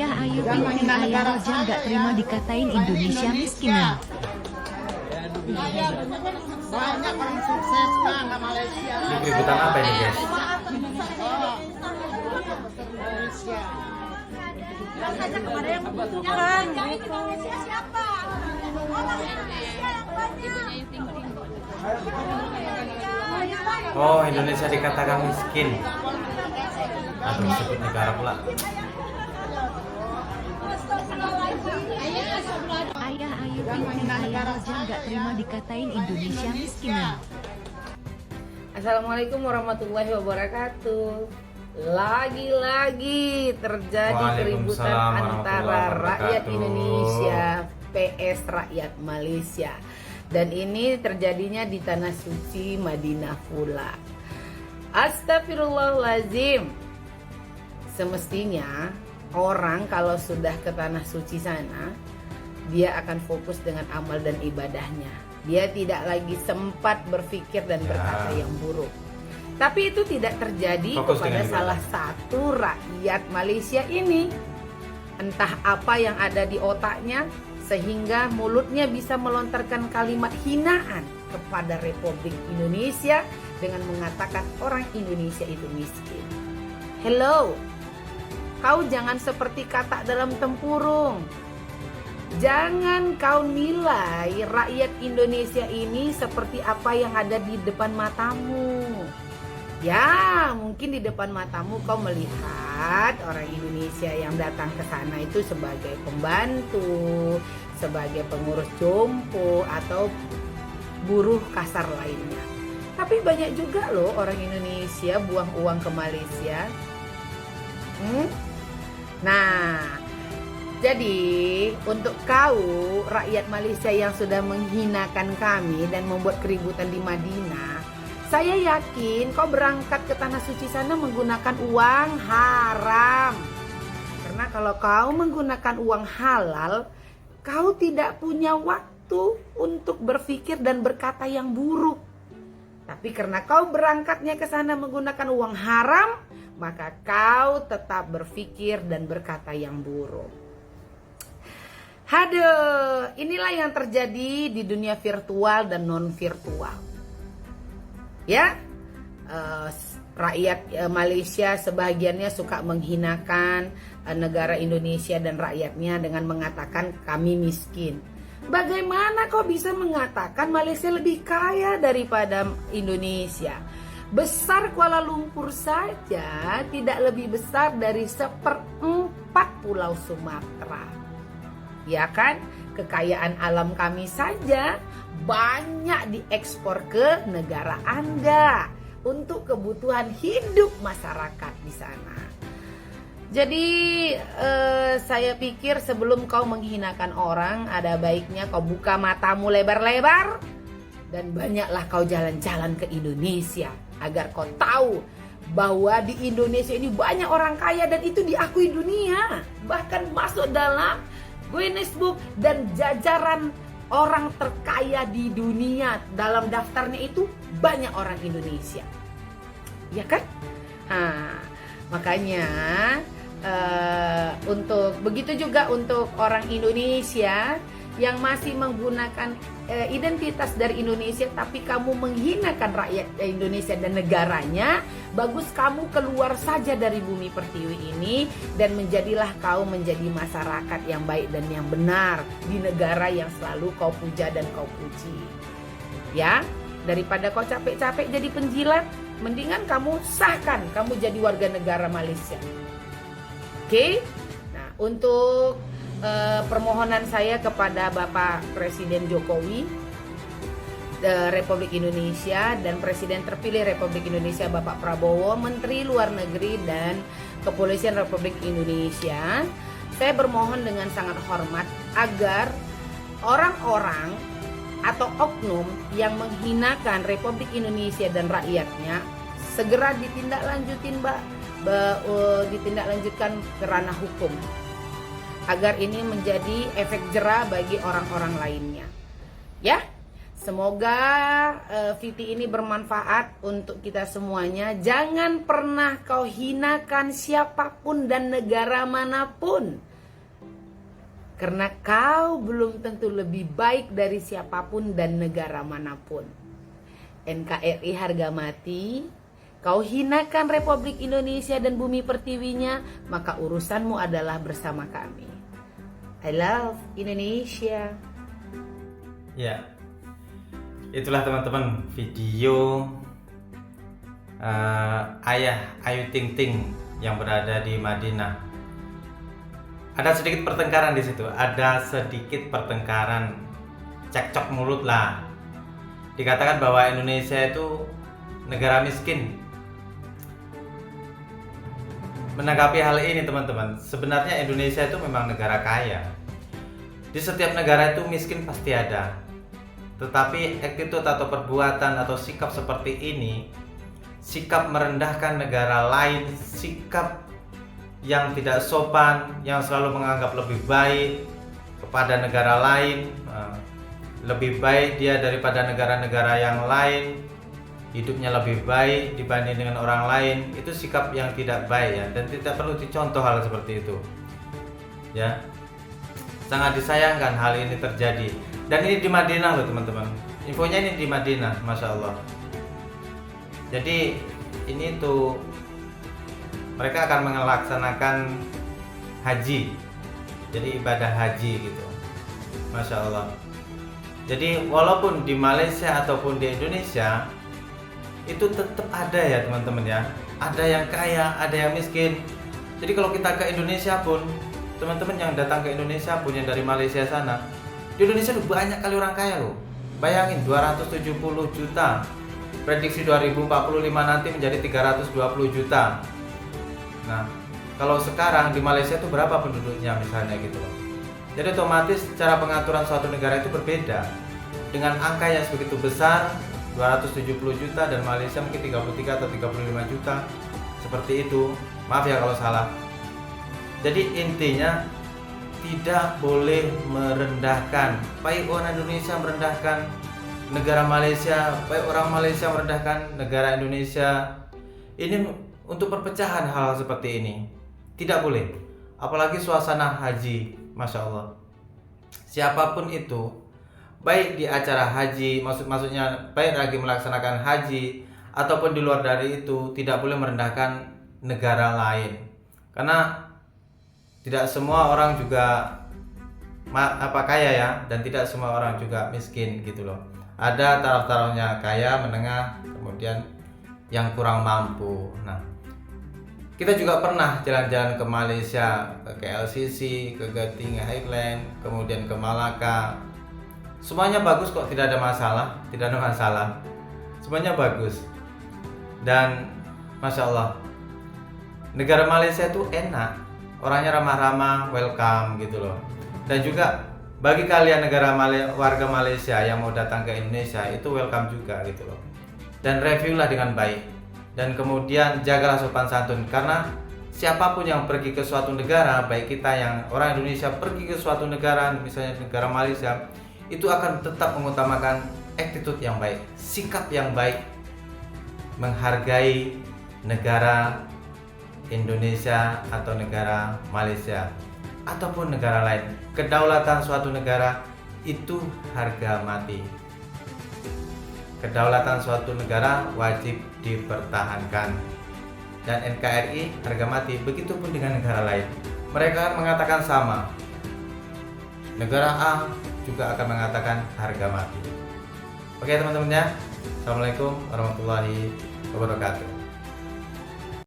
Ayah Ayu Ting Ayah Roja nggak terima dikatain Indonesia miskinan. Banyak orang sukses kan di Malaysia. Ini keributan apa ini guys? Malaysia. Saja kepada yang membutuhkan. Jangan di Malaysia siapa? Orang Indonesia yang banyak. Oh, Indonesia dikatakan miskin. Atau disebut negara pula. Ayah Ayu Ting Ayah Roja nggak terima dikatain Indonesia miskinan. Assalamualaikum warahmatullahi wabarakatuh. Lagi-lagi terjadi keributan antara rakyat Indonesia PS rakyat Malaysia. Dan ini terjadinya di tanah suci Madinah pula. Astagfirullahaladzim. Semestinya orang kalau sudah ke tanah suci sana, dia akan fokus dengan amal dan ibadahnya. Dia tidak lagi sempat berpikir dan berkata yang buruk. Tapi itu tidak terjadi kepada salah satu rakyat Malaysia ini. Entah apa yang ada di otaknya sehingga mulutnya bisa melontarkan kalimat hinaan kepada Republik Indonesia dengan mengatakan orang Indonesia itu miskin. Hello, kau jangan seperti katak dalam tempurung. Jangan kau nilai rakyat Indonesia ini seperti apa yang ada di depan matamu. Ya, mungkin di depan matamu kau melihat orang Indonesia yang datang ke sana itu sebagai pembantu, sebagai pengurus jompo atau buruh kasar lainnya. Tapi banyak juga loh orang Indonesia buang uang ke Malaysia. Nah, jadi untuk kau rakyat Malaysia yang sudah menghinakan kami dan membuat keributan di Madinah, saya yakin kau berangkat ke tanah suci sana menggunakan uang haram. Karena kalau kau menggunakan uang halal, kau tidak punya waktu untuk berpikir dan berkata yang buruk. Tapi karena kau berangkatnya ke sana menggunakan uang haram, maka kau tetap berpikir dan berkata yang buruk. Haduh, inilah yang terjadi di dunia virtual dan non-virtual. Ya, rakyat Malaysia sebahagiannya suka menghinakan negara Indonesia dan rakyatnya dengan mengatakan kami miskin. Bagaimana kau bisa mengatakan Malaysia lebih kaya daripada Indonesia? Besar Kuala Lumpur saja tidak lebih besar dari 1/4 Pulau Sumatera. Ya kan? Kekayaan alam kami saja banyak diekspor ke negara Anda untuk kebutuhan hidup masyarakat di sana. Jadi saya pikir sebelum kau menghinakan orang, ada baiknya kau buka matamu lebar-lebar dan banyaklah kau jalan-jalan ke Indonesia agar kau tahu bahwa di Indonesia ini banyak orang kaya dan itu diakui dunia, bahkan masuk dalam Guinness Book dan jajaran orang terkaya di dunia. Dalam daftarnya itu banyak orang Indonesia, ya kan? Makanya untuk begitu juga untuk orang Indonesia yang masih menggunakan identitas dari Indonesia, tapi kamu menghinakan rakyat Indonesia dan negaranya, bagus kamu keluar saja dari bumi pertiwi ini dan menjadilah kau menjadi masyarakat yang baik dan yang benar di negara yang selalu kau puja dan kau puji. Ya, daripada kau capek-capek jadi penjilat, mendingan kamu sahkan kamu jadi warga negara Malaysia. Oke? Nah, untuk permohonan saya kepada Bapak Presiden Jokowi Republik Indonesia dan Presiden terpilih Republik Indonesia Bapak Prabowo, Menteri Luar Negeri dan Kepolisian Republik Indonesia, saya bermohon dengan sangat hormat agar orang-orang atau oknum yang menghinakan Republik Indonesia dan rakyatnya segera ditindaklanjutkan ke ranah hukum, agar ini menjadi efek jera bagi orang-orang lainnya. Ya, semoga VT ini bermanfaat untuk kita semuanya. Jangan pernah kau hinakan siapapun dan negara manapun. Karena kau belum tentu lebih baik dari siapapun dan negara manapun. NKRI harga mati. Kau hinakan Republik Indonesia dan bumi pertiwinya, maka urusanmu adalah bersama kami. I love Indonesia. Ya, itulah teman-teman video ayah Ayu Ting Ting yang berada di Madinah. Ada sedikit pertengkaran di situ, ada sedikit pertengkaran, cekcok mulut lah. Dikatakan bahwa Indonesia itu negara miskin. Menanggapi hal ini teman-teman, sebenarnya Indonesia itu memang negara kaya. Di setiap negara itu miskin pasti ada. Tetapi attitude atau perbuatan atau sikap seperti ini, sikap merendahkan negara lain, sikap yang tidak sopan, yang selalu menganggap lebih baik kepada negara lain, lebih baik dia daripada negara-negara yang lain, hidupnya lebih baik dibanding dengan orang lain, itu sikap yang tidak baik ya, dan tidak perlu dicontoh hal seperti itu ya. Sangat disayangkan hal ini terjadi, dan ini di Madinah loh teman-teman, infonya ini di Madinah, Masya Allah. Jadi ini tuh mereka akan melaksanakan haji, jadi ibadah haji gitu, Masya Allah. Jadi walaupun di Malaysia ataupun di Indonesia itu tetap ada ya teman-teman ya, ada yang kaya, ada yang miskin. Jadi kalau kita ke Indonesia pun, teman-teman yang datang ke Indonesia pun yang dari Malaysia sana, di Indonesia tuh banyak kali orang kaya loh. Bayangin 270 juta, prediksi 2045 nanti menjadi 320 juta. Nah, kalau sekarang di Malaysia itu berapa penduduknya misalnya gitu loh. Jadi otomatis cara pengaturan suatu negara itu berbeda. Dengan angka yang sebegitu besar, 270 juta, dan Malaysia mungkin 33 atau 35 juta. Seperti itu. Maaf ya kalau salah. Jadi intinya tidak boleh merendahkan. Baik orang Indonesia merendahkan negara Malaysia, baik orang Malaysia merendahkan negara Indonesia. Ini untuk perpecahan hal seperti ini tidak boleh, apalagi suasana haji, Masya Allah. Siapapun itu, baik di acara haji, maksudnya baik lagi melaksanakan haji ataupun di luar dari itu, tidak boleh merendahkan negara lain, karena tidak semua orang juga kaya ya, dan tidak semua orang juga miskin gitu loh. Ada taraf-tarafnya, kaya, menengah, kemudian yang kurang mampu. Nah, kita juga pernah jalan-jalan ke Malaysia, ke KLCC, ke Genting Highland, kemudian ke Malaka. Semuanya bagus kok, tidak ada masalah, tidak ada masalah. Semuanya bagus. Dan Masya Allah, negara Malaysia itu enak, orangnya ramah-ramah, welcome gitu loh. Dan juga bagi kalian warga Malaysia yang mau datang ke Indonesia, itu welcome juga gitu loh. Dan reviewlah dengan baik. Dan kemudian jagalah sopan santun, karena siapapun yang pergi ke suatu negara, baik kita yang orang Indonesia pergi ke suatu negara, misalnya negara Malaysia, itu akan tetap mengutamakan attitude yang baik, sikap yang baik, menghargai negara Indonesia atau negara Malaysia ataupun negara lain. Kedaulatan suatu negara itu harga mati. Kedaulatan suatu negara wajib dipertahankan, dan NKRI harga mati. Begitupun dengan negara lain, mereka mengatakan sama. Negara A juga akan mengatakan harga mati. Oke teman-teman ya, Assalamualaikum warahmatullahi wabarakatuh.